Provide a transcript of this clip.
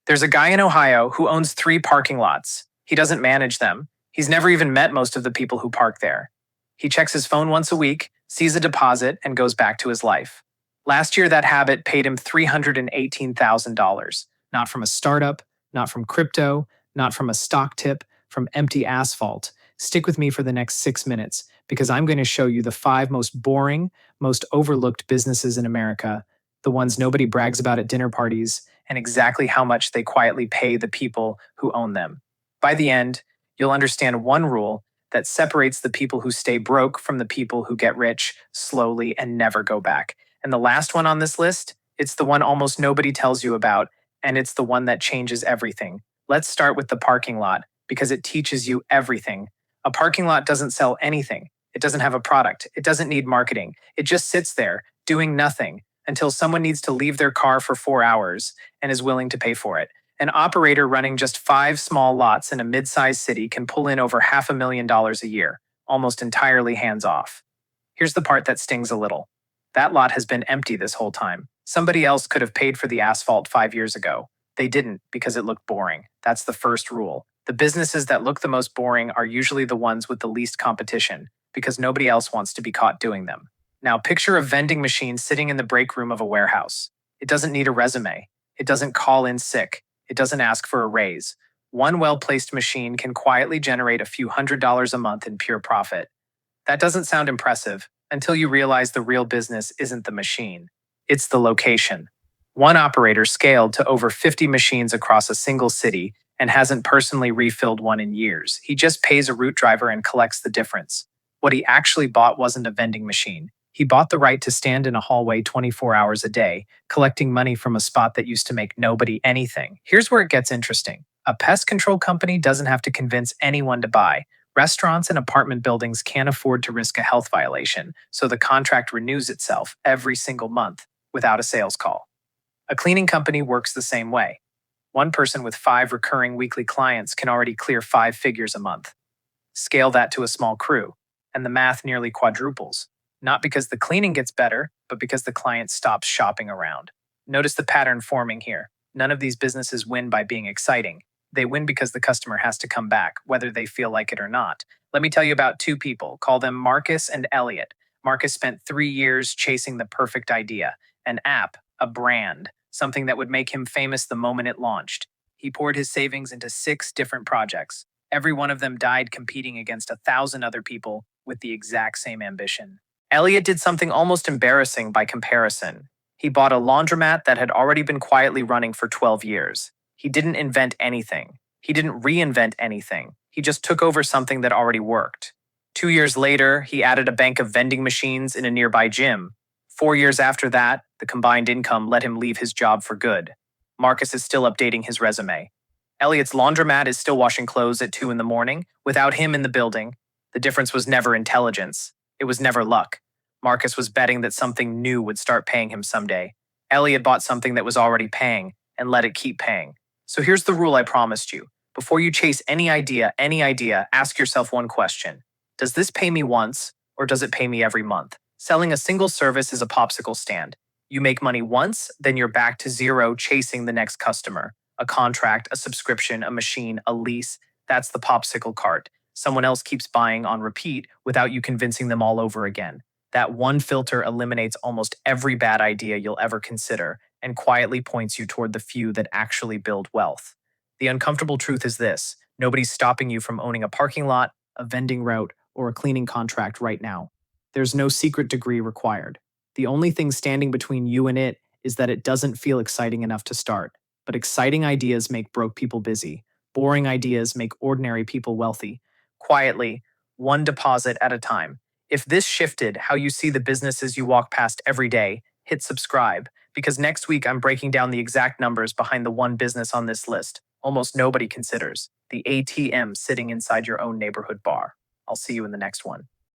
There's a guy in Ohio who owns 3 parking lots. He doesn't manage them. He's never even met most of the people who park there. He checks his phone once a week, sees a deposit, and goes back to his life. Last year, that habit paid him $318,000. Not from a startup, not from crypto, not from a stock tip, from empty asphalt. Stick with me for the next 6 minutes because I'm going to show you the 5 most boring, most overlooked businesses in America, the ones nobody brags about at dinner parties, and exactly how much they quietly pay the people who own them. By the end, you'll understand one rule that separates the people who stay broke from the people who get rich slowly and never go back. And the last one on this list, it's the one almost nobody tells you about, and it's the one that changes everything. Let's start with the parking lot because it teaches you everything. A parking lot doesn't sell anything. It doesn't have a product. It doesn't need marketing. It just sits there doing nothing until someone needs to leave their car for 4 hours and is willing to pay for it. An operator running just 5 small lots in a mid-sized city can pull in over $500,000 a year, almost entirely hands-off. Here's the part that stings a little. That lot has been empty this whole time. Somebody else could have paid for the asphalt 5 years ago. They didn't because it looked boring. That's the first rule. The businesses that look the most boring are usually the ones with the least competition because nobody else wants to be caught doing them. Now, picture a vending machine sitting in the break room of a warehouse. It doesn't need a resume. It doesn't call in sick. It doesn't ask for a raise. One well-placed machine can quietly generate a few $100s a month in pure profit. That doesn't sound impressive until you realize the real business isn't the machine. It's the location. One operator scaled to over 50 machines across a single city and hasn't personally refilled one in years. He just pays a route driver and collects the difference. What he actually bought wasn't a vending machine. He bought the right to stand in a hallway 24 hours a day, collecting money from a spot that used to make nobody anything. Here's where it gets interesting. A pest control company doesn't have to convince anyone to buy. Restaurants and apartment buildings can't afford to risk a health violation, so the contract renews itself every single month without a sales call. A cleaning company works the same way. One person with 5 recurring weekly clients can already clear 5 figures a month. Scale that to a small crew, and the math nearly quadruples. Not because the cleaning gets better, but because the client stops shopping around. Notice the pattern forming here. None of these businesses win by being exciting. They win because the customer has to come back, whether they feel like it or not. Let me tell you about 2 people. Call them Marcus and Elliot. Marcus spent 3 years chasing the perfect idea, an app, a brand, something that would make him famous the moment it launched. He poured his savings into 6 different projects. Every one of them died competing against 1,000 other people with the exact same ambition. Elliot did something almost embarrassing by comparison. He bought a laundromat that had already been quietly running for 12 years. He didn't invent anything. He didn't reinvent anything. He just took over something that already worked. 2 years later, he added a bank of vending machines in a nearby gym. 4 years after that, the combined income let him leave his job for good. Marcus is still updating his resume. Elliot's laundromat is still washing clothes at 2 in the morning, without him in the building. The difference was never intelligence. It was never luck. Marcus was betting that something new would start paying him someday. Elliot bought something that was already paying and let it keep paying. So here's the rule I promised you. Before you chase any idea, ask yourself one question. Does this pay me once, or does it pay me every month? Selling a single service is a popsicle stand. You make money once, then you're back to zero chasing the next customer. A contract, a subscription, a machine, a lease. That's the popsicle cart. Someone else keeps buying on repeat without you convincing them all over again. That one filter eliminates almost every bad idea you'll ever consider and quietly points you toward the few that actually build wealth. The uncomfortable truth is this: nobody's stopping you from owning a parking lot, a vending route, or a cleaning contract right now. There's no secret degree required. The only thing standing between you and it is that it doesn't feel exciting enough to start. But exciting ideas make broke people busy. Boring ideas make ordinary people wealthy. Quietly, one deposit at a time. If this shifted how you see the businesses you walk past every day, hit subscribe, because next week I'm breaking down the exact numbers behind the one business on this list almost nobody considers: the ATM sitting inside your own neighborhood bar. I'll see you in the next one.